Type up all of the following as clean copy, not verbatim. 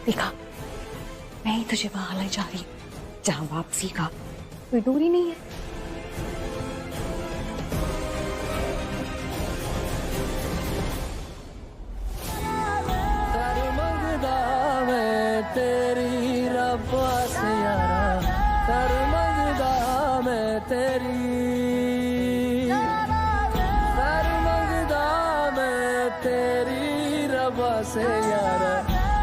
देखा, मैं ही तुझे वहां ले जा रही हूँ जहां वापसी का कोई दूर ही नहीं है। तेरी रब्बा से यारा कर मंगदा मैं तेरी, कर मंगदा मैं तेरी रब्बा से यारा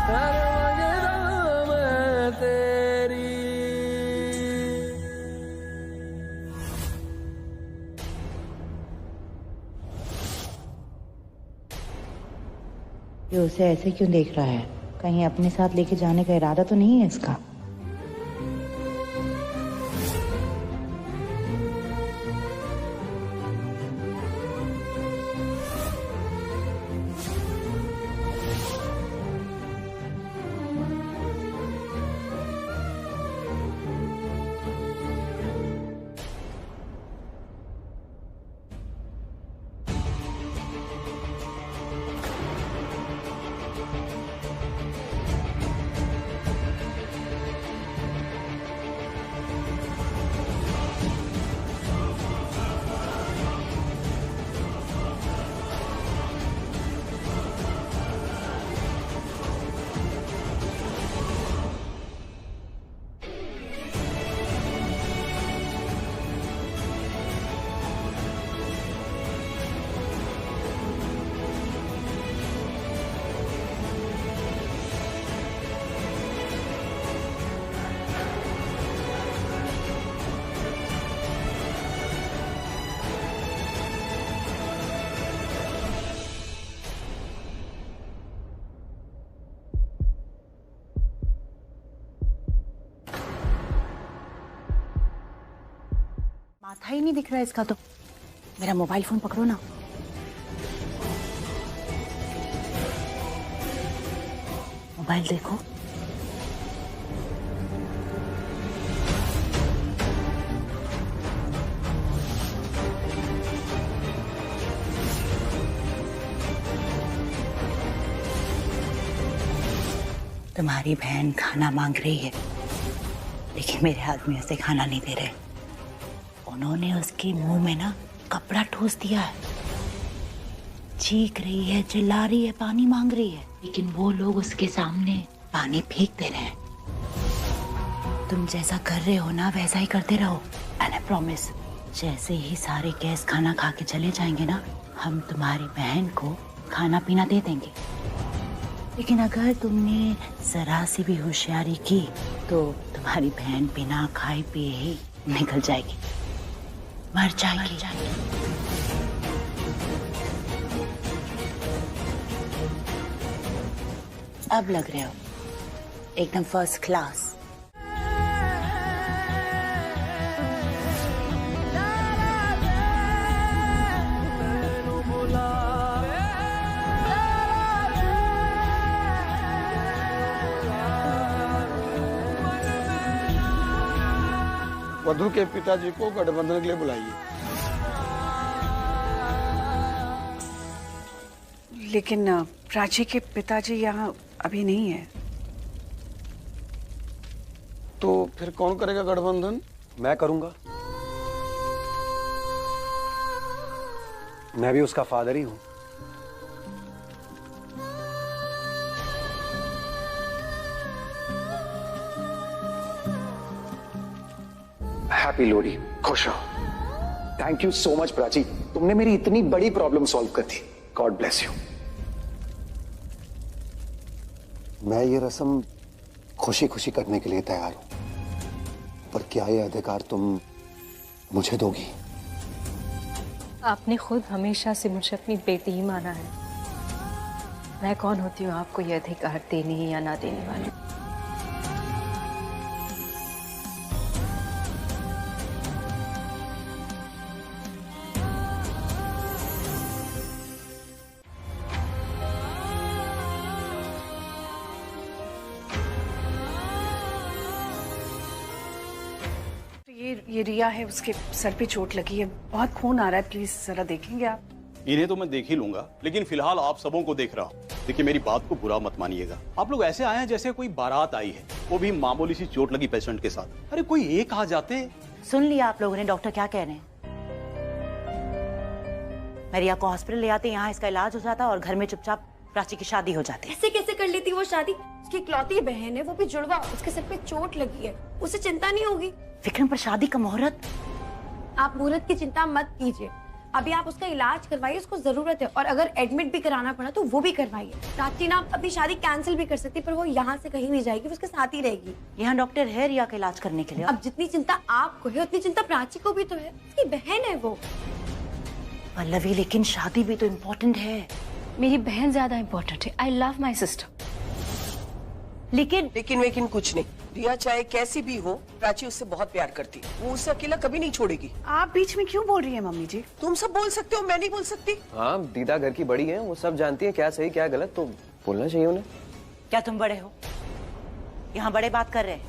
कर मंगदा मैं तेरी। ये उसे ऐसे क्यों देख रहा है? कहीं अपने साथ लेके जाने का इरादा तो नहीं है इसका? माथा ही नहीं दिख रहा है इसका तो। मेरा मोबाइल फोन पकड़ो ना। मोबाइल देखो। तुम्हारी बहन खाना मांग रही है, लेकिन मेरे आदमी उसे खाना नहीं दे रहे। उन्होंने उसके मुंह में ना कपड़ा ठूस दिया है। चीख रही है, चिल्ला रही है, पानी मांग रही है, लेकिन वो लोग उसके सामने पानी फेंक दे रहे हैं। तुम जैसा कर रहे हो ना वैसा ही करते रहो, एंड आई प्रॉमिस, जैसे ही सारे गेस्ट खाना खा के चले जाएंगे ना, हम तुम्हारी बहन को खाना पीना दे देंगे। लेकिन अगर तुमने जरा सी भी होशियारी की तो तुम्हारी बहन बिना खाए पिए ही निकल जाएगी, मर जाएगी। अब लग रहे हो एकदम फर्स्ट क्लास। वधू के पिताजी को गठबंधन के लिए बुलाइए। लेकिन प्राची के पिताजी यहाँ अभी नहीं है। तो फिर कौन करेगा गठबंधन? मैं करूंगा। मैं भी उसका फादर ही हूं। हैप्पी लोहड़ी, खुश रहो। Thank you so much Prachi, तुमने मेरी इतनी बड़ी प्रॉब्लम सॉल्व कर दी। God bless you. मैं ये रस्म खुशी खुशी करने के लिए तैयार हूं, पर क्या ये अधिकार तुम मुझे दोगी? आपने खुद हमेशा से मुझे अपनी बेटी ही माना है। मैं कौन होती हूँ आपको ये अधिकार देने या ना देने वाली? ये रिया है, उसके सर पे चोट लगी है, बहुत खून आ रहा है, प्लीज जरा देखेंगे आप? इन्हें तो मैं देख ही लूंगा, लेकिन फिलहाल आप सबों को देख रहा हूँ। देखिए मेरी बात को बुरा मत मानिएगा। आप लोग ऐसे आए हैं जैसे कोई बारात आई है, वो भी मामूली सी चोट लगी पेशेंट के साथ। अरे कोई एक आ जाते। सुन लिया आप लोगों ने डॉक्टर क्या कह रहे हैं? मैं रिया को हॉस्पिटल ले आते, यहाँ इसका इलाज हो जाता और घर में चुपचाप प्राची की शादी हो जाती। ऐसे कैसे कर लेती वो शादी? उसकी इकलौती बहन है, वो भी जुड़वा, उसके सर पे चोट लगी है, उसे चिंता नहीं होगी? विक्रम पर शादी का मुहूर्त? आप मुहूर्त की चिंता मत कीजिए, अभी आप उसका इलाज करवाइए, उसको जरूरत है, और अगर एडमिट भी कराना पड़ा तो वो भी करवाइए। प्राची ना अपनी शादी कैंसिल भी कर सकती, पर वो यहाँ से कहीं नहीं जाएगी, वो उसके साथ ही रहेगी। यहाँ डॉक्टर है रिया का इलाज करने के लिए। अब जितनी चिंता आपको है उतनी चिंता प्राची को भी तो है, उसकी बहन है वो। पल्लवी लेकिन शादी भी तो इम्पोर्टेंट है। मेरी बहन ज्यादा इम्पोर्टेंट है। I love my sister. लेकिन कुछ नहीं। रिया चाहे कैसी भी हो, प्राची उससे बहुत प्यार करती है, वो उसे अकेला कभी नहीं छोड़ेगी। आप बीच में क्यों बोल रही है मम्मी जी? तुम सब बोल सकते हो, मैं नहीं बोल सकती? हाँ, दीदा घर की बड़ी है, वो सब जानती है क्या सही क्या गलत, तो बोलना चाहिए उन्हें। क्या तुम बड़े हो? यहाँ बड़े बात कर रहे हैं।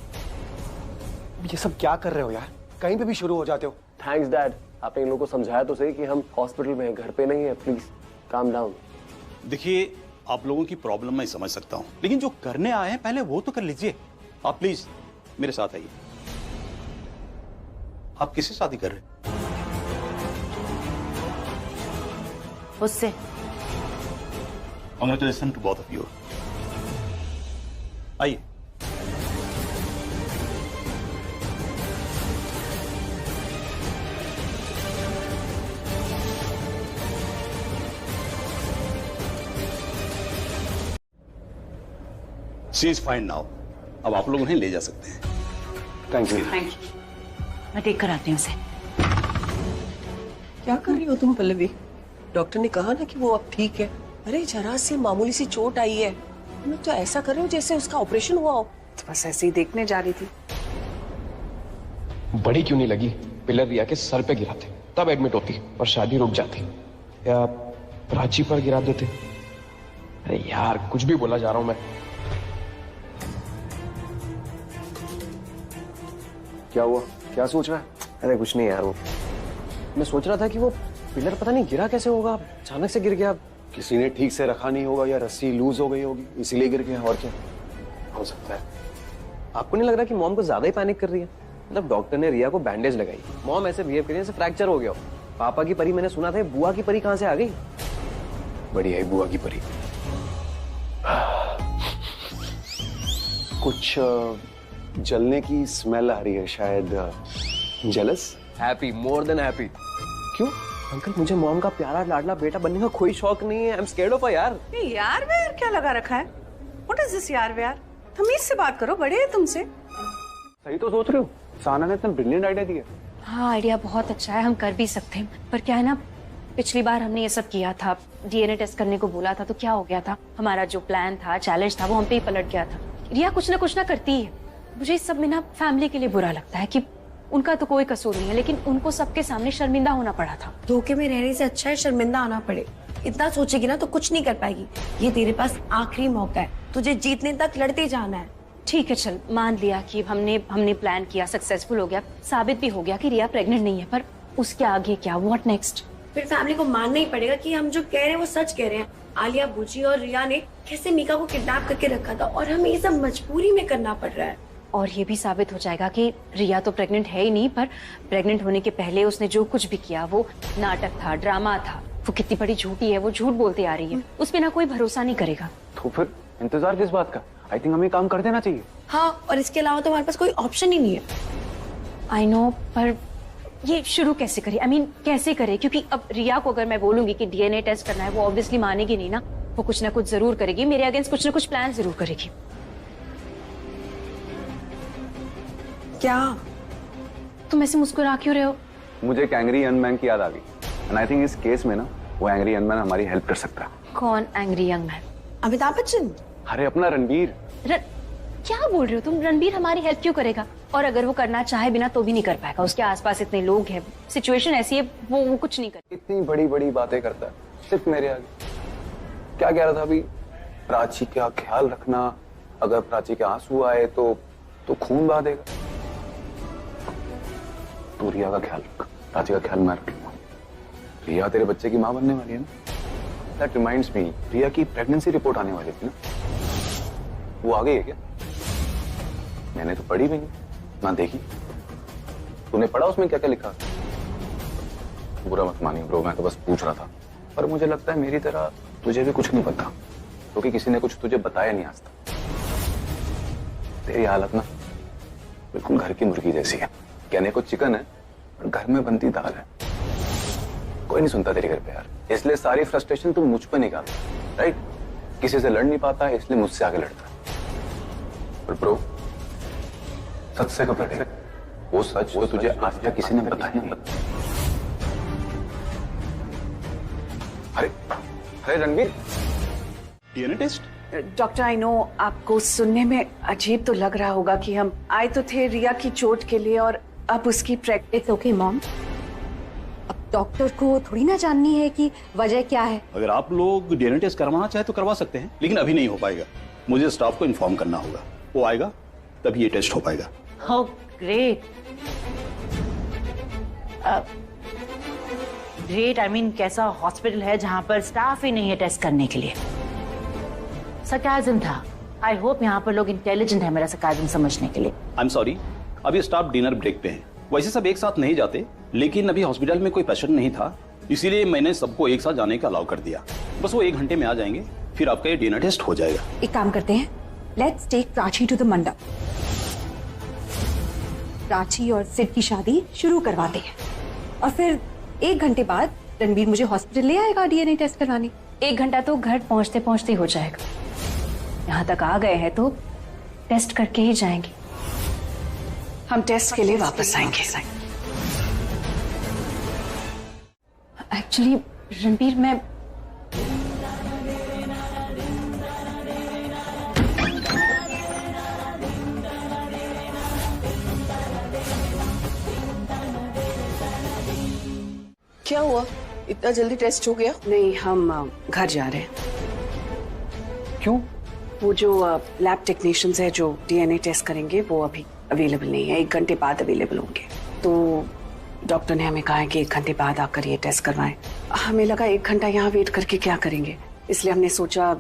ये सब क्या कर रहे हो यार? कहीं पे भी शुरू हो जाते हो। थैंक्स डैड, आपने इन लोगों को समझाया तो सही कि हम हॉस्पिटल में हैं, घर पे नहीं है। Please calm down. देखिए आप लोगों की प्रॉब्लम मैं समझ सकता हूँ, लेकिन जो करने आए हैं पहले वो तो कर लीजिए। आप प्लीज मेरे साथ आइए। आप किससे शादी कर रहे हैं? उससे। Congratulations to both of you. आइए। She is fine now. अब आप लोग उन्हें ले जा सकते हैं। Thank you. मैं देख कर आती हूँ उसे। क्या कर रही हो तुम पल्लवी? डॉक्टर ने कहा ना कि वो अब ठीक है। अरे जरा सी मामूली सी चोट आई है, तुम तो ऐसा कर रहे हो जैसे उसका ऑपरेशन हुआ हो। तो बस ऐसे ही देखने जा रही थी। बड़ी क्यों नहीं लगी? पिलर रिया के सर पे गिराते तब एडमिट होती और शादी रुक जाती, या प्राची पर गिरा देते। अरे यार कुछ भी बोला जा रहा हूं मैं। क्या हुआ? क्या सोच रहा है? अरे कुछ नहीं यार, वो मैं सोच रहा था कि वो पिलर पता नहीं गिरा कैसे होगा, अचानक से गिर गया। किसी ने ठीक से रखा नहीं होगा या रस्सी लूज हो गई होगी, इसीलिए गिर गया। और क्या हो सकता है? आपको नहीं लग रहा कि मॉम को ज्यादा ही पैनिक कर रही है? मतलब डॉक्टर ने रिया को बैंडेज लगाई, मॉम ऐसे बिहेव करी जैसे फ्रैक्चर हो गया हो। पापा की परी मैंने सुना था, बुआ की परी कहां से आ गई? बढ़िया है बुआ की परी। कुछ जलने की स्मेल आ रही है, शायद jealous. Happy, more than happy. क्यों अंकल, मुझे मॉम का प्यारा लाडला बेटा बनने का कोई शौक नहीं है। I am scared of her यार। यार व्यार क्या लगा रखा है? व्हाट इज दिस यार व्यार? तमीज से बात करो, बड़े हैं तुमसे। सही तो सोच रहे हो, साना ने इतना ब्रिलियंट आइडिया दिया। हाँ आइडिया बहुत अच्छा है, हम कर भी सकते हैं, पर क्या है ना, पिछली बार हमने ये सब किया था, डीएनए टेस्ट करने को बोला था, तो क्या हो गया था, हमारा जो प्लान था, चैलेंज था, वो हम पे ही पलट गया था। रिया कुछ ना करती है। मुझे इस सब में ना फैमिली के लिए बुरा लगता है कि उनका तो कोई कसूर नहीं है, लेकिन उनको सबके सामने शर्मिंदा होना पड़ा था। धोखे में रहने से अच्छा है शर्मिंदा आना पड़े। इतना सोचेगी ना तो कुछ नहीं कर पाएगी। ये तेरे पास आखिरी मौका है, तुझे जीतने तक लड़ते जाना है। ठीक है चल, मान लिया कि हमने प्लान किया, सक्सेसफुल हो गया, साबित भी हो गया कि रिया प्रेग्नेंट नहीं है, पर उसके आगे क्या? What next? फिर फैमिली को मानना ही पड़ेगा कि हम जो कह रहे हैं वो सच कह रहे हैं। आलिया बुची और रिया ने कैसे मीका को किडनैप करके रखा था, और हमें ये सब मजबूरी में करना पड़ रहा है। और ये भी साबित हो जाएगा कि रिया तो प्रेग्नेंट है ही नहीं, पर प्रेग्नेंट होने के पहले उसने जो कुछ भी किया वो नाटक था, ड्रामा था। वो कितनी बड़ी झूठी है, वो झूठ बोलती आ रही है, उस पे ना कोई भरोसा नहीं करेगा। तो फिर इंतजार किस बात का? आई थिंक हमें काम कर देना चाहिए। हाँ, और इसके अलावा तो हमारे पास कोई ऑप्शन ही नहीं है। आई नो, पर ये शुरू कैसे करे? I mean, कैसे करे? क्योंकि अब रिया को अगर मैं बोलूंगी कि डीएनए टेस्ट करना है, वो ऑब्वियसली मानेगी नहीं ना। वो कुछ ना कुछ जरूर करेगी, मेरे अगेंस्ट कुछ ना कुछ प्लान जरूर करेगी। क्या तुम ऐसे मुस्कुरा क्यों रहे हो? मुझे एक एंग्री यंग मैन की याद आ गई, एंड आई थिंक इस केस में ना वो एंग्री यंग मैन हमारी हेल्प कर सकता है। कौन angry young man? Amitabh Bachchan. अरे अपना रणबीर। क्या बोल रहे हो तुम? रणबीर हमारी हेल्प क्यों करेगा? और अगर वो करना चाहे बिना तो भी नहीं कर पाएगा। उसके आसपास इतने लोग हैं, सिचुएशन ऐसी है, वो कुछ नहीं कर। इतनी बड़ी बड़ी बातें करता है सिर्फ मेरे आगे। क्या कह रहा था अभी? प्राची का ख्याल रखना, अगर प्राची के आंसू आए तो खून बहा देगा। तू रिया का ख्याल रख, प्राची का ख्याल मैं रखूंगा। रिया तेरे बच्चे की माँ बनने वाली है ना? That reminds me, रिया की प्रेगनेंसी रिपोर्ट आने वाली थी ना? वो आ गई है क्या? मैंने तो पढ़ी भी नहीं, ना देखी। तूने पढ़ा उसमें क्या क्या लिखा? बुरा मत मानिए ब्रो, मैं तो बस पूछ रहा था। पर मुझे लगता है मेरी तरह तुझे भी कुछ नहीं पता, क्योंकि किसी ने कुछ तुझे बताया नहीं आज तक। तेरी हालत ना बिल्कुल घर की मुर्गी जैसी है। कहने को चिकन है और घर में बनती दाल है। कोई नहीं सुनता तेरे घर पे यार, इसलिए सारी फ्रस्ट्रेशन तुम मुझ पे निकालता, राइट? किसी से लड़ नहीं पाता इसलिए मुझसे आगे लड़ता। पर ब्रो, सच से कब लड़ेगा? वो सच जो तुझे आज तक किसी ने बताया नहीं। अरे अरे Ranveer, DNA test? Doctor, I know आपको सुनने में अजीब तो लग रहा होगा कि हम आए तो थे रिया की चोट के लिए और अब उसकी इट्स ओके मॉम, अब डॉक्टर को थोड़ी ना जाननी है कि वजह क्या है। अगर आप लोग डीएनए टेस्ट करवाना चाहे तो करवा सकते हैं, लेकिन अभी नहीं हो पाएगा। मुझे स्टाफ को इन्फॉर्म करना होगा, वो आएगा तभी ये टेस्ट हो पाएगा। Oh, great. Great, I mean कैसा हॉस्पिटल है जहां पर स्टाफ ही नहीं है टेस्ट करने के लिए। सरकाज़म था। आई होप यहाँ पर लोग इंटेलिजेंट है मेरा सरकाज़म समझने के लिए। आई एम सॉरी, अभी स्टाफ डिनर ब्रेक पे है। वैसे सब एक साथ नहीं जाते, लेकिन अभी हॉस्पिटल में कोई पेशेंट नहीं था, इसीलिए मैंने सबको एक साथ जाने का अलाउ कर दिया। बस वो 1 घंटे में आ जाएंगे, फिर आपका ये डिनर टेस्ट हो जाएगा। एक काम करते हैं, let's take Prachi to the mandap. Prachi और सिड की शादी शुरू करवाते हैं और फिर 1 घंटे बाद रणबीर मुझे हॉस्पिटल ले आएगा डीएनए टेस्ट करवाने। 1 घंटा तो घर पहुंचते पहुंचते हो जाएगा। यहाँ तक आ गए हैं तो टेस्ट करके ही जाएंगे। हम टेस्ट के लिए वापस आएंगे। एक्चुअली रणबीर, मैं क्या हुआ, इतना जल्दी टेस्ट हो गया? नहीं, हम घर जा रहे हैं। क्यों? वो जो लैब टेक्नीशियंस है जो डीएनए टेस्ट करेंगे वो अभी अवेलेबल नहीं है। 1 घंटे बाद अवेलेबल होंगे, तो डॉक्टर ने हमें कहा है कि 1 घंटे बाद आकर ये टेस्ट करवाएं। हमें लगा 1 घंटा यहाँ वेट करके क्या करेंगे, इसलिए हमने सोचा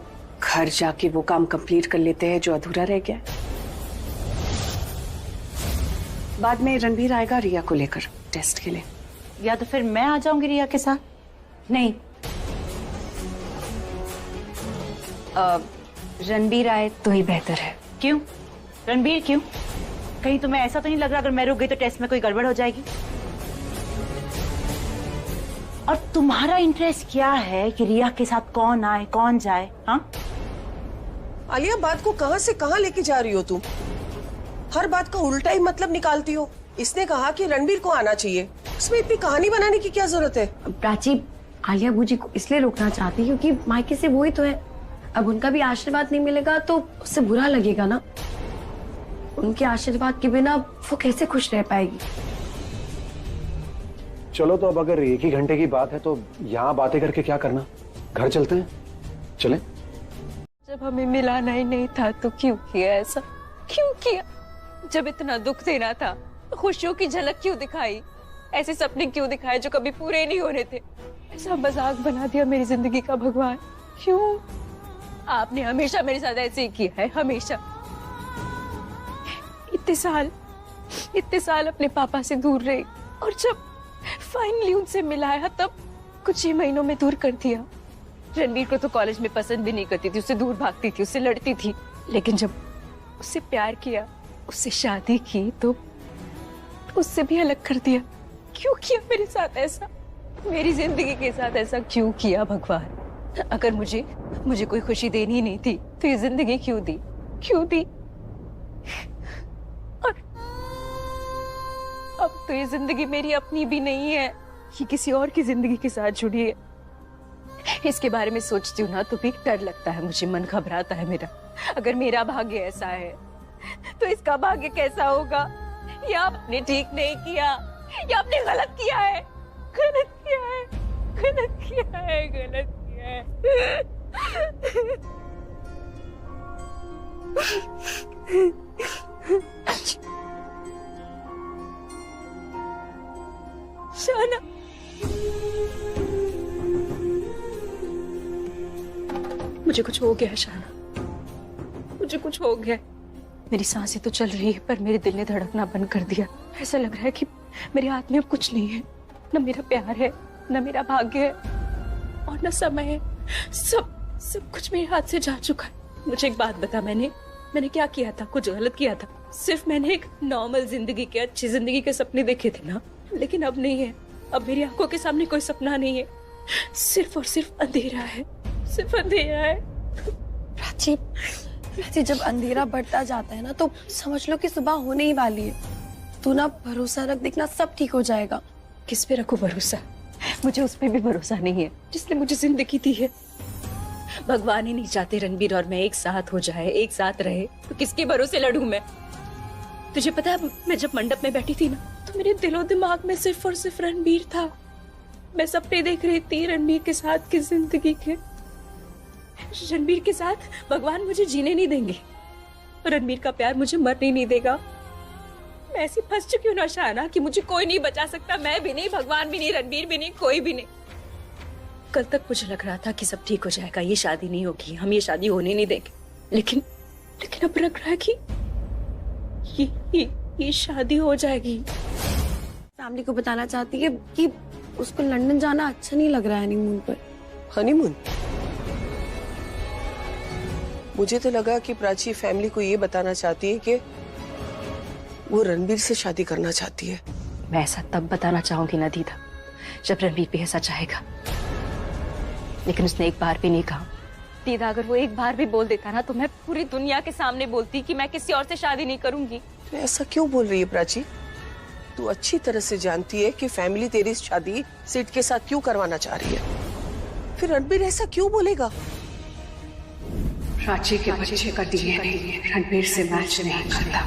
घर जाके वो काम कंप्लीट कर लेते हैं जो अधूरा रह गया। बाद में रणबीर आएगा रिया को लेकर टेस्ट के लिए। या तो फिर मैं आ जाऊंगी रिया के साथ। नहीं, रणबीर आए तो ही बेहतर है। क्यों? रणबीर क्यों? कहीं तुम्हें ऐसा तो नहीं लग रहा अगर मैं रुक गई तो टेस्ट में कोई गड़बड़ हो जाएगी? और तुम्हारा इंटरेस्ट क्या है कि रिया के साथ कौन आए कौन जाए? हाँ आलिया, बात को कहां से कहां लेके जा रही हो तुम? हर बात का उल्टा ही मतलब निकालती हो। इसने कहा कि रणबीर को आना चाहिए, उसमें इतनी कहानी बनाने की क्या जरूरत है? प्राची आलिया बूजी को इसलिए रोकना चाहती है क्योंकि मायके से वही तो है। अब उनका भी आशीर्वाद नहीं मिलेगा तो उससे बुरा लगेगा ना। उनके आशीर्वाद के बिना वो कैसे खुश रह पाएगी? चलो, तो अब अगर 1 ही घंटे की बात है तो यहाँ बातें करके क्या करना, घर चलते हैं। चलें? जब हमें मिलाना ही नहीं था तो क्यों किया ऐसा? क्यों किया? जब इतना दुख देना था तो खुशियों की झलक क्यों दिखाई? ऐसे सपने क्यों दिखाए जो कभी पूरे नहीं होने थे? ऐसा मजाक बना दिया मेरी जिंदगी का भगवान। क्यों? आपने हमेशा मेरे साथ ऐसे ही किया है, हमेशा। इतने साल अपने पापा से दूर रही और जब फाइनली उनसे मिलाया तब कुछ ही महीनों में दूर कर दिया। रणबीर को तो कॉलेज में पसंद भी नहीं करती थी, उससे दूर भागती थी, उससे लड़ती थी। लेकिन जब उससे प्यार किया, उससे शादी की तो उससे भी अलग कर दिया। क्यों किया मेरे साथ ऐसा? मेरी जिंदगी के साथ ऐसा क्यों किया भगवान? अगर मुझे कोई खुशी देनी ही नहीं थी तो ये जिंदगी क्यों दी? और अब तो ये जिंदगी मेरी अपनी भी नहीं है, ये किसी और की जिंदगी के साथ जुड़ी है। इसके बारे में सोचती हूँ ना तो भी डर लगता है, मुझे मन घबराता है मेरा। अगर मेरा भाग्य ऐसा है तो इसका भाग्य कैसा होगा? या आपने ठीक नहीं किया या आपने गलत किया है। शाना, मुझे कुछ हो गया है शाना, मुझे कुछ हो गया। मेरी सांसें तो चल रही है पर मेरे दिल ने धड़कना बंद कर दिया। ऐसा लग रहा है कि मेरे हाथ में अब कुछ नहीं है, न मेरा प्यार है, न मेरा भाग्य है और न समय है। सब कुछ मेरे हाथ से जा चुका है। मुझे एक बात बता, मैंने क्या किया था? कुछ गलत किया था? सिर्फ मैंने एक नॉर्मल जिंदगी के, अच्छी जिंदगी के सपने देखे थे ना, लेकिन अब नहीं है। अब मेरी आंखों के सामने कोई सपना नहीं है, सिर्फ और सिर्फ अंधेरा है, सिर्फ अंधेरा है। प्राची, जब अंधेरा बढ़ता जाता है ना तो समझ लो कि सुबह होने ही वाली है। तू ना भरोसा रख, देखना सब ठीक हो जाएगा। किस पे रखूं भरोसा? मुझे उस पे भी भरोसा नहीं है जिसने मुझे जिंदगी दी है। भगवान ही नहीं चाहते रणबीर और मैं एक साथ हो जाए, एक साथ रहे, तो किसके भरोसे लड़ूं मैं? तुझे पता है, मैं जब मंडप में बैठी थी ना तो मेरे दिलो दिमाग में सिर्फ और सिर्फ रणबीर था। मैं सपने देख रही थी रणबीर के साथ की जिंदगी के। रणबीर के साथ भगवान मुझे जीने नहीं देंगे, रणबीर का प्यार मुझे मरने नहीं देगा। मैं ऐसी फंस चुकी हूँ ना शाना कि मुझे कोई नहीं बचा सकता, मैं भी नहीं, भगवान भी नहीं, रणबीर भी नहीं, कोई भी नहीं। कल तक मुझे लग रहा था कि सब ठीक हो जाएगा, ये शादी नहीं होगी, हम ये शादी होने नहीं देंगे, लेकिन अब लग रहा है कि ये शादी हो जाएगी। फैमिली को बताना चाहती है कि उसको लंदन जाना अच्छा नहीं लग रहा है हनीमून पर। हनीमून? मुझे तो लगा कि प्राची फैमिली को ये बताना चाहती है कि वो रणबीर से शादी करना चाहती है। मैं ऐसा तब बताना चाहूंगी ना दीदा, जब रणबीर भी ऐसा चाहेगा, लेकिन उसने एक बार भी नहीं कहा। दीदा, अगर वो एक बार भी बोल देता ना तो मैं पूरी दुनिया के सामने बोलती कि मैं किसी और से शादी नहीं करूंगी। तो ऐसा क्यों बोल रही है प्राची? तू अच्छी तरह से जानती है कि फैमिली तेरी शादी सिड के साथ क्यों करवाना चाह रही है। फिर रणबीर ऐसा क्यों बोलेगा? प्राची के बच्चे का डीएनए रणबीर से मैच नहीं करता।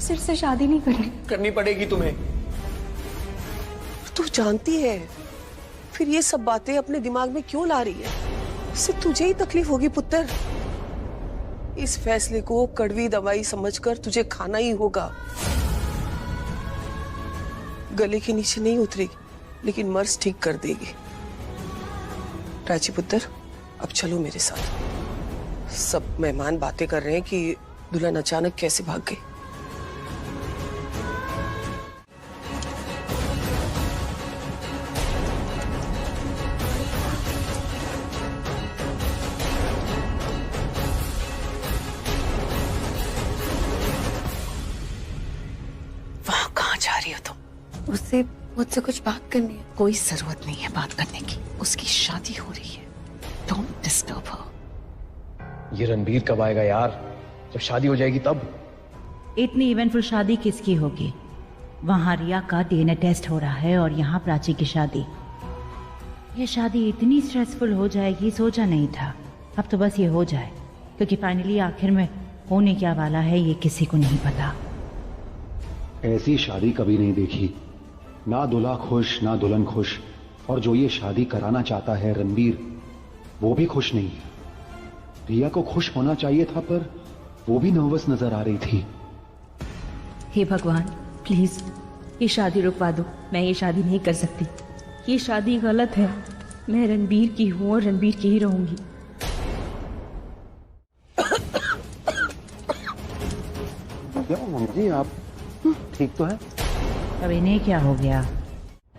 सिर्फ से शादी नहीं करनी पड़ेगी तुम्हें। तू जानती है फिर ये सब बातें अपने दिमाग में क्यों ला रही है? इससे तुझे ही तकलीफ होगी पुत्र। इस फैसले को कड़वी दवाई समझकर तुझे खाना ही होगा। गले के नीचे नहीं उतरेगी, लेकिन मर्ज ठीक कर देगी। प्राची पुत्र, अब चलो मेरे साथ। सब मेहमान बातें कर रहे हैं कि दुल्हन अचानक कैसे भाग गई। वहां कहाँ जा रही हो तुम? उससे मुझसे कुछ बात करनी है। कोई जरूरत नहीं है बात करने की, उसकी शादी हो रही है। Don't disturb her. ये रणबीर कब आएगा यार? जब शादी हो जाएगी तब। इतनी इवेंटफुल शादी किसकी होगी? वहां रिया का डीएनए टेस्ट हो रहा है और यहाँ प्राची की शादी। ये शादी इतनी स्ट्रेसफुल हो जाएगी सोचा नहीं था। अब तो बस ये हो जाए, क्योंकि फाइनली आखिर में होने क्या वाला है ये किसी को नहीं पता। ऐसी शादी कभी नहीं देखी, ना दूल्हा खुश ना दुल्हन खुश। और जो ये शादी कराना चाहता है रणबीर, वो भी खुश नहीं है। रिया को खुश होना चाहिए था पर वो भी नर्वस नजर आ रही थी। हे भगवान, प्लीज ये शादी रुकवा दो। मैं ये शादी नहीं कर सकती, ये शादी गलत है। मैं रणबीर की हूँ और रणबीर की ही रहूंगी। क्या मम्मी जी, आप ठीक तो है? अब इन्हें क्या हो गया?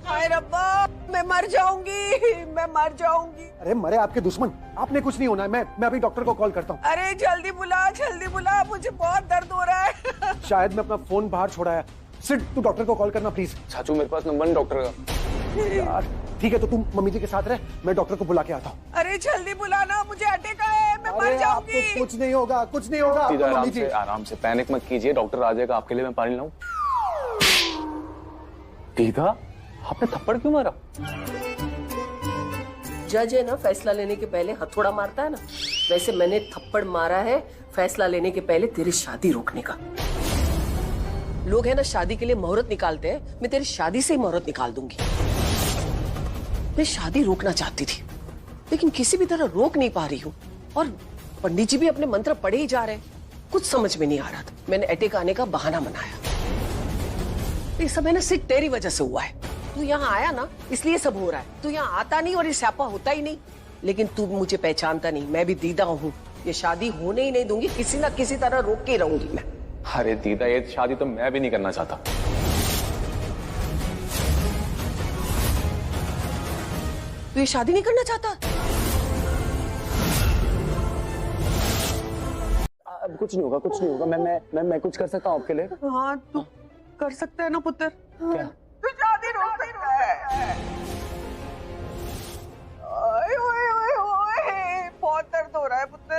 हाय रब्बा, मैं मर जाऊंगी, मैं मर जाऊंगी। अरे मरे आपके दुश्मन, आपने कुछ नहीं होना है। मैं अभी डॉक्टर को कॉल करता हूँ। अरे जल्दी बुला, मुझे बहुत दर्द हो रहा है। शायद मैं अपना फोन बाहर छोड़ा है। सिड, तू डॉक्टर को कॉल करना प्लीज। चाचू मेरे पास नंबर नहीं डॉक्टर का। यार ठीक है, तो तुम मम्मी जी के साथ रहे, मैं डॉक्टर को बुला के आता हूँ। अरे जल्दी बुलाना, मुझे अटैक आया है, मैं मर जाऊंगी। आपको कुछ नहीं होगा, कुछ नहीं होगा। आराम से पैनिक मत कीजिए, डॉक्टर आ जाएगा। आपके लिए मैं पानी लाऊं? दीदा, आपने थप्पड़ क्यों मारा? जज है ना, फैसला लेने के पहले हथौड़ा मारता है ना, वैसे मैंने थप्पड़ मारा है फैसला लेने के पहले तेरी शादी रोकने का। लोग है ना शादी के लिए मुहूर्त निकालते हैं, मैं तेरी शादी से ही मुहूर्त निकाल दूंगी। मैं शादी रोकना चाहती थी, लेकिन किसी भी तरह रोक नहीं पा रही हूँ। और पंडित जी भी अपने मंत्र पढ़े ही जा रहे हैं, कुछ समझ में नहीं आ रहा था। मैंने अटैक आने का बहाना बनाया। ये सब है ना सिर्फ तेरी वजह से हुआ है। तू यहाँ आया ना, इसलिए सब हो रहा है। तू यहाँ आता नहीं और ये स्यापा होता ही नहीं। लेकिन तू मुझे पहचानता नहीं, मैं भी दीदा हूँ। ये शादी होने ही नहीं दूंगी, किसी ना किसी तरह रोक के रहूंगी मैं। अरे दीदा, ये शादी तो मैं भी नहीं करना चाहता। तू ये शादी नहीं करना चाहता? अब कुछ नहीं होगा, कुछ नहीं होगा। मैं कुछ कर सकता हूँ आपके लिए। हाँ तू कर सकता है ना पुत्र। क्या? तू शादी रोक सकता है। ओए ओए ओए ओए, बहुत दर्द हो रहा है पुत्र।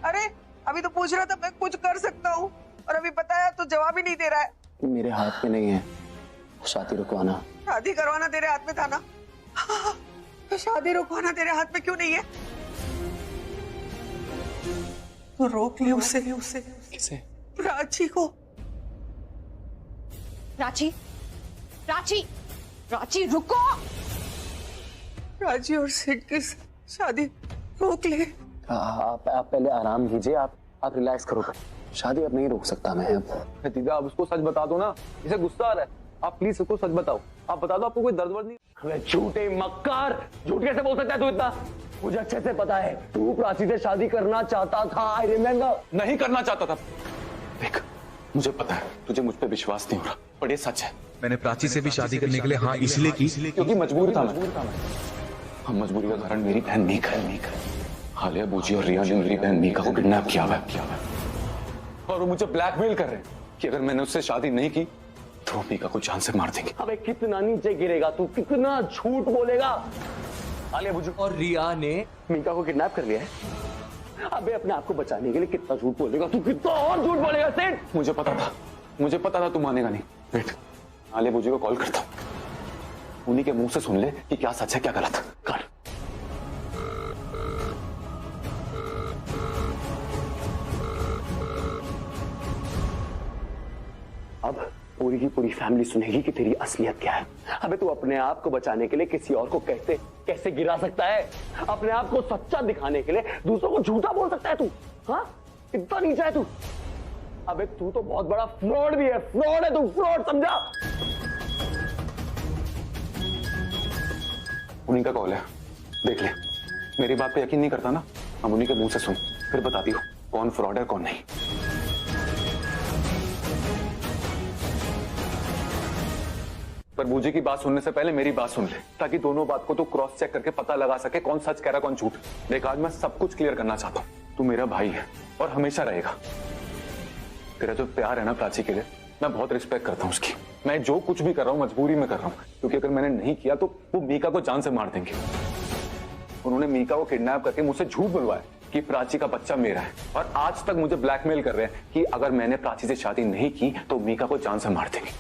अरे अभी तो पूछ रहा था मैं कुछ कर सकता हूँ, और अभी बताया तो जवाब ही नहीं दे रहा है। मेरे हाथ में नहीं है शादी रुकवाना। शादी करवाना तेरे हाथ में था ना, तो शादी रुकवाना तेरे हाथ में क्यों नहीं है? तो रोक ले उसे। किसे? प्राची को। प्राची, प्राची, प्राची रुको। प्राची और सिड की शादी रोक ले। आप पहले आराम कीजिए, आप रिलैक्स करो। शादी अब नहीं रोक सकता मैं। अब दीदा, आप उसको सच बता दो ना, इसे गुस्सा आ रहा है। आप प्लीज उसको सच बताओ। आप बता दो, आपको कोई दर्द वर्द नहीं? अबे झूठे मक्कार, झूठ कैसे बोल सकता है तू इतना? मुझे अच्छे से पता है तू प्राची से शादी करना चाहता था। I remember. नहीं करना चाहता था। देख, मुझे पता है तुझे मुझ पे विश्वास नहीं हो रहा, पर ये सच है। मैंने प्राची से भी शादी करने के लिए हाँ इसलिए की क्योंकि मजबूर था मैं। हम मजबूरी का कारण मेरी बहन मीका है। हालिया बूजी और रिया ने मेरी बहन मीका को किडनैप किया हुआ है, और वो मुझे ब्लैकमेल कर रहे हैं कि अगर मैंने उससे शादी नहीं की तो मीका को जान से मार देंगे। अबे कितना नीचे गिरेगा तू, कितना झूठ बोलेगा? आलिया भुजी और रिया ने मीका को किडनैप कर लिया है। अबे अपने आप को बचाने के लिए कितना झूठ बोलेगा तू, कितना और झूठ बोलेगा सेठ? मुझे पता था तू मानेगा नहीं। वेट, आलिया भुजी को कॉल करता हूं, उन्हीं के मुंह से सुन ले कि क्या सच है क्या गलत। कर। अब पूरी की पूरी फैमिली सुनेगी कि तेरी असलियत क्या है। अबे तू अपने आप को बचाने के लिए किसी और को कैसे गिरा सकता है? अपने आप को सच्चा दिखाने के लिए दूसरों को झूठा बोल सकता है तू? हाँ, इतना नीचा है तू। अबे तू तो बहुत बड़ा फ्रॉड भी है, फ्रॉड है तू, फ्रॉड, समझा? उन्हीं का कॉल है, देख ले। मेरी बात पे यकीन नहीं करता ना, अब उन्हीं के मुंह से सुन, फिर बताती हूँ कौन फ्रॉड है कौन नहीं। पर बूजी की बात सुनने से पहले मेरी बात सुन ले, ताकि दोनों बात को तू क्रॉस चेक करके पता लगा सके कौन सच कह रहा कौन झूठ। देख, आज मैं सब कुछ क्लियर करना चाहता हूँ। तू मेरा भाई है और हमेशा रहेगा। तेरा जो प्यार है ना प्राची के लिए, मैं बहुत रिस्पेक्ट करता हूँ उसकी। मैं जो कुछ भी कर रहा हूँ मजबूरी में कर रहा हूँ, क्योंकि अगर मैंने नहीं किया तो वो मीका को जान से मार देंगे। उन्होंने मीका को किडनैप करके मुझसे झूठ बुलवाया कि प्राची का बच्चा मेरा है, और आज तक मुझे ब्लैकमेल कर रहे हैं कि अगर मैंने प्राची से शादी नहीं की तो मीका को जान से मार देंगे।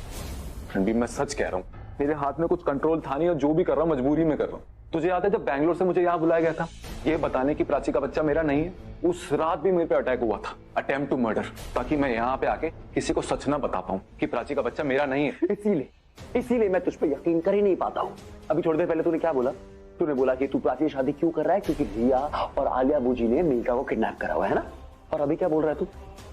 रणबीर, मैं सच कह रहा हूँ, मेरे हाथ में कुछ कंट्रोल था नहीं, और जो भी कर रहा हूँ मजबूरी में कर रहा हूँ। तुझे याद है जब बैंगलोर से मुझे यहाँ बुलाया गया था ये बताने की प्राची का बच्चा मेरा नहीं है? उस रात भी मेरे पे अटैक हुआ था, अटेम्प्ट टू मर्डर, ताकि मैं यहाँ पे आके किसी को सच ना बता पाऊँ कि प्राची का बच्चा मेरा नहीं है। इसीलिए मैं तुझ पे यकीन कर ही नहीं पाता हूँ। अभी थोड़ी देर पहले तूने क्या बोला? तूने बोला कि तू प्राची से शादी क्यों कर रहा है? क्योंकि रिया और आलिया बूजी ने मीका को किडनैप करा हुआ है ना? और अभी क्या बोल रहा है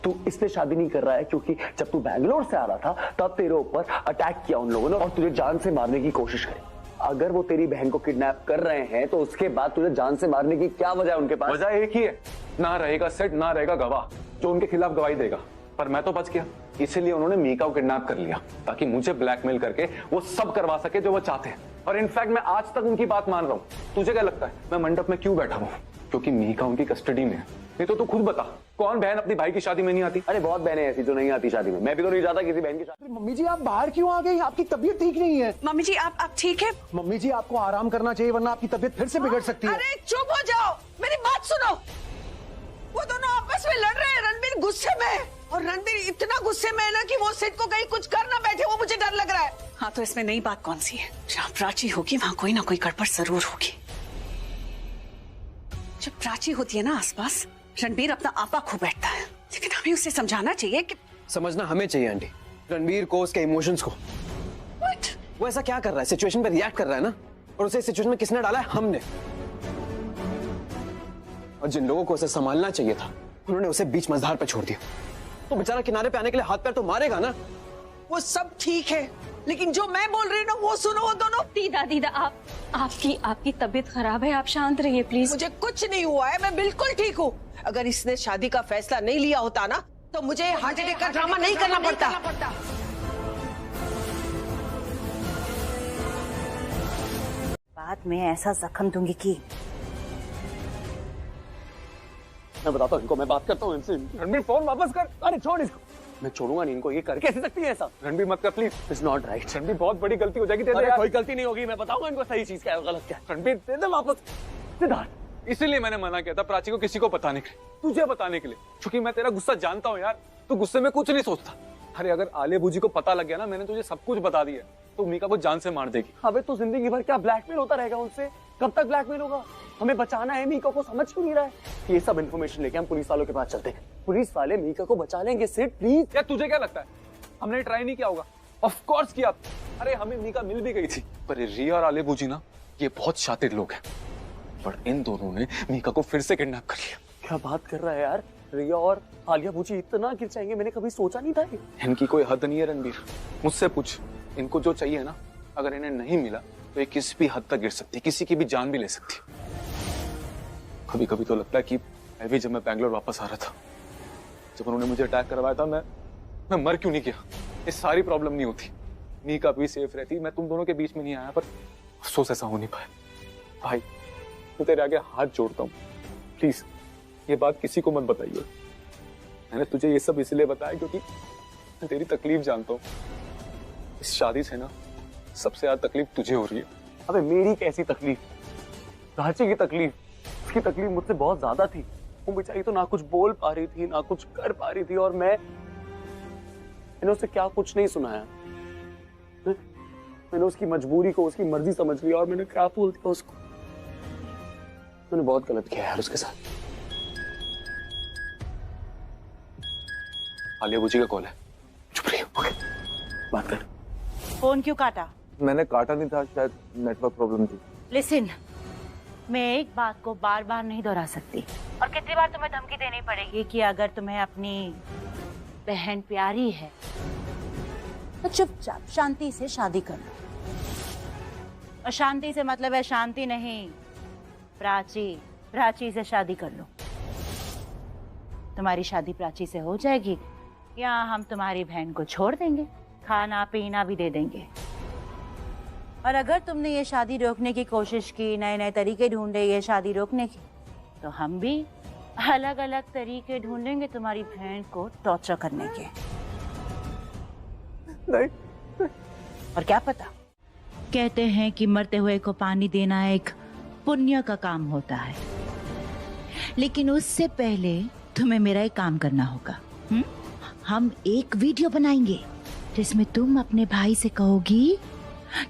तू इसलिए शादी नहीं कर रहा है क्योंकि जब तू बैंगलोर से आ रहा था तब तेरे ऊपर अटैक किया उन लोगों ने और तुझे जान से मारने की कोशिश करी। अगर वो तेरी बहन को किडनैप कर रहे हैं तो उसके बाद तुझे जान से मारने की क्या वजह है उनके पास? वजह एक ही है, ना रहेगा सेट, ना रहेगा गवाह जो उनके खिलाफ गवाही देगा। पर मैं तो बच गया, इसीलिए उन्होंने मीका को किडनैप कर लिया ताकि मुझे ब्लैकमेल करके वो सब करवा सके जो वो चाहते हैं। और इनफैक्ट मैं आज तक उनकी बात मान रहा हूँ। तुझे क्या लगता है मैं मंडप में क्यों बैठा हूँ? क्योंकि मीका उनकी कस्टडी में है। नहीं तो तू खुद बता, कौन बहन अपनी भाई की शादी में नहीं आती? अरे बहुत बहनें ऐसी जो नहीं आती शादी में। मैं भी तो नहीं चाहता किसी बहन की शादी। मम्मी जी आप बाहर क्यों आ गई? आपकी तबीयत ठीक नहीं है। मम्मी जी आप ठीक है? मम्मी जी आपको आराम करना चाहिए वरना आपकी तबीयत फिर से बिगड़ सकती है। अरे चुप हो जाओ, मेरी बात सुनो। वो दोनों आपस में लड़ रहे हैं, रणबीर गुस्से में है, और रणबीर इतना गुस्से में है ना कि वो सिड को कहीं कुछ कर ना बैठे, वो मुझे डर लग रहा है। हाँ तो इसमें नई बात कौन सी है? जहाँ प्राची होगी वहाँ कोई ना कोई गड़बड़ जरूर होगी। जब प्राची होती है ना आसपास, रणबीर अपना आपा खो बैठता है, लेकिन हमें उसे समझाना चाहिए कि समझना हमें चाहिए आंटी, रणबीर को, उसके इमोशंस को। What? वो ऐसा क्या कर रहा है? सिचुएशन पे रिएक्ट कर रहा है ना, और उसे सिचुएशन में किसने डाला है? हमने। और जिन लोगों को उसे संभालना चाहिए था उन्होंने उसे बीच मझधार पे छोड़ दिया। तो बेचारा किनारे पे आने के लिए हाथ पैर तो मारेगा ना। वो सब ठीक है, लेकिन जो मैं बोल रही हूँ ना वो सुनो वो दोनों। दीदा दीदा आपकी तबीयत खराब है, आप शांत रहिए प्लीज। मुझे कुछ नहीं हुआ है, मैं बिल्कुल ठीक हूँ। अगर इसने शादी का फैसला नहीं लिया होता ना तो मुझे हार्ट अटैक का ड्रामा नहीं करना पड़ता। बाद में ऐसा जख्म दूंगी कि मैं बताता हूँ इनको, मैं बात करता हूँ इनसे। रणबीर फोन वापस कर। अरे छोड़ इसको। मैं छोड़ूंगा नहीं इनको, ये कर कैसे सकती है ऐसा? रणबीर मत कर please, it's not right. Ranbir बहुत बड़ी गलती हो जाएगी तेरे। अरे कोई गलती नहीं होगी, मैं बताऊंगा इनको सही चीज क्या है गलत क्या है। रणबीर दे दे वापस। सिद्धार्थ इसीलिए मैंने मना किया था प्राची को किसी को बताने के लिए, तुझे बताने के लिए, क्योंकि मैं तेरा गुस्सा जानता हूँ यार। तू गुस्से में कुछ नहीं सोचता। अरे अगर आलिया बूजी को पता लग गया ना मैंने तुझे सब कुछ बता दिया तो मीका को जान से मार देगी। अबे तो जिंदगी भर क्या ब्लैकमेल होता रहेगा उनसे? कब तक ब्लैकमेल होगा? हमें बचाना है मीका को, समझ क्यों नहीं रहा है? ये सब इन्फॉर्मेशन लेके हम पुलिस वालों के पास चलते हैं, पुलिस वाले मीका को बचा लेंगे। सिड प्लीज। क्या तुझे क्या लगता है हमने ट्राई नहीं किया होगा? ऑफ कोर्स किया। अरे हमें मीका मिल भी गई थी। पर रिया और आलिया बूजी ना ये बहुत शातिर लोग हैं, पर इन दोनों ने मीका को फिर से किडनैप कर लिया। क्या बात कर रहा है यार? रिया और आलिया बूजी इतना गिर जाएंगे मैंने कभी सोचा नहीं था। इनकी कोई हद नहीं है रणबीर, मुझसे पूछ। इनको जो चाहिए ना अगर इन्हें नहीं मिला तो ये किसी भी हद तक गिर सकती, किसी की भी जान भी ले सकती। कभी कभी तो लगता है कि अभी जब मैं बैंगलोर वापस आ रहा था, जब उन्होंने मुझे अटैक करवाया था, मैं मर क्यों नहीं गया? ये सारी प्रॉब्लम नहीं होती, मीका भी सेफ रहती, मैं तुम दोनों के बीच में नहीं आया। पर अफसोस ऐसा हो नहीं पाया। भाई मैं तेरे आगे हाथ जोड़ता हूँ, प्लीज ये बात किसी को मत बताइए। मैंने तुझे ये सब इसलिए बताया क्योंकि मैं तेरी तकलीफ जानता हूँ। इस शादी से ना सबसे ज्यादा तकलीफ तुझे हो रही है। अबे मेरी कैसी तकलीफ? रांची की तकलीफ, उसकी तकलीफ मुझसे बहुत ज्यादा थी। वो बेचारी तो ना कुछ बोल पा रही थी ना कुछ कर पा रही थी, और मैंने उससे क्या कुछ नहीं सुनाया। मैंने उसकी मजबूरी को उसकी मर्जी समझ लिया और मैंने क्या बोल दिया उसको। मैंने बहुत गलत किया यार उसके साथ। आलिया बूजी का कॉल है, चुप रही। ओके बात कर। फोन क्यों काटा? मैंने काटा नहीं था, शायद नेटवर्क प्रॉब्लम थी। लिसन, मैं एक बात को बार बार नहीं दोहरा सकती, और कितनी बार तुम्हें धमकी देनी पड़ेगी कि अगर तुम्हें अपनी बहन प्यारी है तो चुपचाप शांति से शादी कर लो। और शांति से मतलब है शांति नहीं, प्राची से शादी कर लो। तुम्हारी शादी प्राची से हो जाएगी, या हम तुम्हारी बहन को छोड़ देंगे, खाना पीना भी दे देंगे। और अगर तुमने ये शादी रोकने की कोशिश की, नए नए तरीके ढूंढे ये शादी रोकने की, तो हम भी अलग अलग तरीके ढूंढेंगे तुम्हारी बहन को टॉर्चर करने के। नहीं। और क्या पता, कहते हैं कि मरते हुए को पानी देना एक पुण्य का काम होता है, लेकिन उससे पहले तुम्हें मेरा एक काम करना होगा। हम एक वीडियो बनाएंगे जिसमें तुम अपने भाई से कहोगी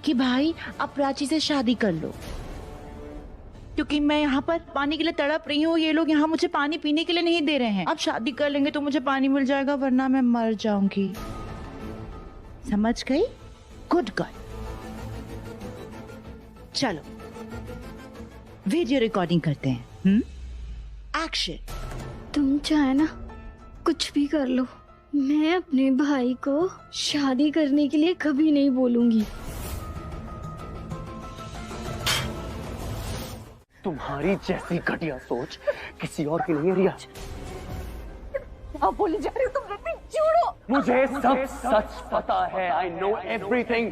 कि भाई अब प्राची से शादी कर लो, क्योंकि मैं यहाँ पर पानी के लिए तड़प रही हूँ, ये लोग यहाँ मुझे पानी पीने के लिए नहीं दे रहे हैं। अब शादी कर लेंगे तो मुझे पानी मिल जाएगा, वरना मैं मर जाऊंगी। समझ गई? Good girl. चलो वीडियो रिकॉर्डिंग करते हैं। एक्शन। तुम चाहे ना कुछ भी कर लो, मैं अपने भाई को शादी करने के लिए कभी नहीं बोलूंगी। तुम्हारी जैसी घटिया सोच किसी और की नहीं है रिया। आप बोले जा रहे हो तुम रणबीर, छोड़ो। मुझे सब सच पता है। I know everything.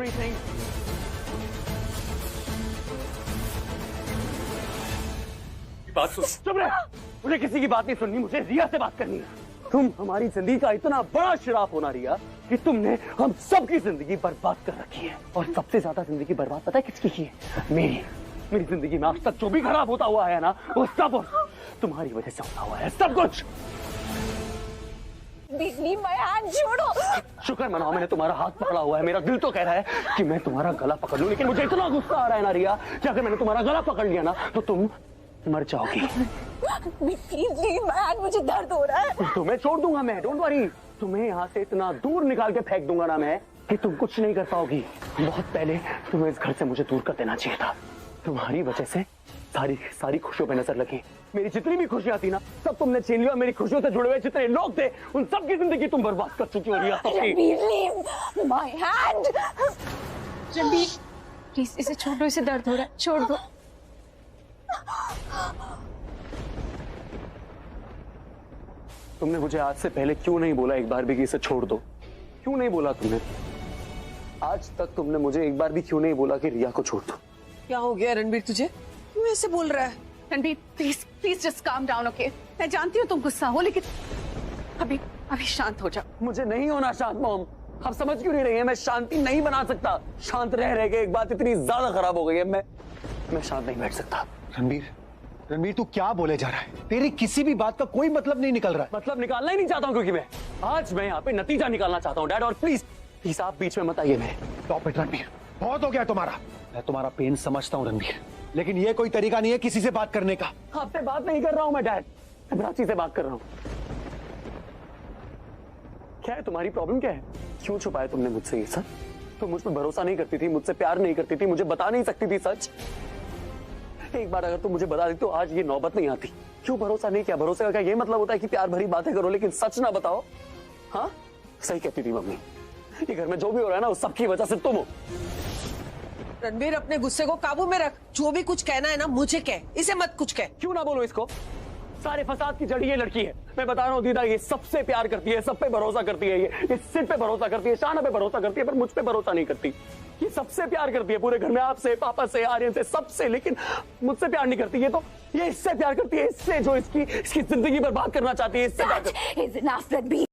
बात सुन। चुप रह। मुझे किसी की बात नहीं सुननी, मुझे रिया से बात करनी है। तुम हमारी जिंदगी का इतना बड़ा शराफ होना रिया कि तुमने हम सबकी जिंदगी बर्बाद कर रखी है। और सबसे ज्यादा जिंदगी बर्बाद पता है किसकी की है? मेरी जिंदगी में आज तक जो भी खराब होता हुआ है ना, वो सब तुम्हारी वजह से होता हुआ है, सब कुछ। छोड़ो। शुक्र मनाओ मैंने तुम्हारा हाथ पकड़ा हुआ है। मेरा दिल तो कह रहा है कि मैं तुम्हारा गला पकड़ लूं, लेकिन मुझे इतना गुस्सा आ रहा है ना रिया कि अगर मैंने तुम्हारा गला पकड़ लिया ना तो तुम मर जाओगी। मुझे दर्द हो रहा है। तुम्हें छोड़ दूंगा मैं, डोंट वरी। तुम्हें यहाँ से इतना दूर निकाल के फेंक दूंगा ना मैं कि तुम कुछ नहीं कर पाओगी। बहुत पहले तुम्हें इस घर से मुझे दूर कर देना चाहिए था। तुम्हारी वजह से सारी खुशियों पे नजर लगी। मेरी जितनी भी खुशियां थी ना सब तुमने छीन लिया। मेरी खुशियों से जुड़े हुए जितने लोग थे उन सबकी जिंदगी तुम बर्बाद कर चुकी हो Riya. My hand. Ranbir please इसे छोड़ दो, इसे दर्द हो रहा है, छोड़ दो। तुमने मुझे आज से पहले क्यों नहीं बोला एक बार भी कि इसे छोड़ दो? क्यों नहीं बोला तुमने? आज तक तुमने मुझे एक बार भी क्यों नहीं बोला कि रिया को छोड़ दो? क्या हो गया रणबीर तुझे? क्यों ऐसे बोल रहा है? Ranbir please please just calm down, okay? मैं जानती हूँ तुम गुस्सा हो, लेकिन अभी अभी शांत हो जाओ। मुझे नहीं होना शांत मॉम। आप समझ क्यों नहीं रही है? मैं शांति नहीं बना सकता। शांत रह के एक बात इतनी ज्यादा खराब हो गई है, मैं शांत नहीं बैठ सकता। रणबीर तू क्या बोले जा रहा है? तेरी किसी भी बात का कोई मतलब नहीं निकल रहा है। मतलब निकालना ही नहीं चाहता हूँ, क्योंकि मैं यहाँ पे नतीजा निकालना चाहता हूँ डैड। और प्लीज प्लीज आप बीच में मत आइए। मैं स्टॉप इट रणबीर, बहुत हो गया तुम्हारा। मैं तुम्हारा पेन समझता हूँ रणबीर, लेकिन ये कोई तरीका नहीं है किसी से बात करने का। आपसे बात नहीं कर रहा हूँ मैं डैड, मैं प्राची से बात कर रहा हूँ। क्या है तुम्हारी प्रॉब्लम? क्या है? क्यों छुपाया तुमने मुझसे ये सब? तुम मुझ पर भरोसा नहीं करती थी, मुझसे प्यार नहीं करती थी, मुझे बता नहीं सकती थी सच। एक बार अगर तुम मुझे बता देती तो आज ये नौबत नहीं आती। क्यों भरोसा नहीं किया? भरोसे का क्या ये मतलब होता है कि प्यार भरी बातें करो लेकिन सच ना बताओ? हाँ सही कहती थी मम्मी, ये घर में जो भी हो रहा है ना उस सबकी वजह से तुम हो। रणबीर अपने गुस्से को काबू में रख। जो भी कुछ कहना है ना मुझे कह, इसे मत कुछ कह। क्यों ना बोलो इसको? सारे फसाद की जड़ ये लड़की है। मैं बता रहा हूँ दीदा, ये सबसे प्यार करती है, सब पे भरोसा करती है, ये सिर पे भरोसा करती है, शाना पे भरोसा करती है, पर मुझ पे भरोसा नहीं करती। ये सबसे प्यार करती है पूरे घर में, आपसे, पापा से, आर्यन से, सबसे, लेकिन मुझसे प्यार नहीं करती। ये इससे प्यार करती है, इससे जो इसकी जिंदगी बर्बाद करना चाहती है, इससे प्यार करती है।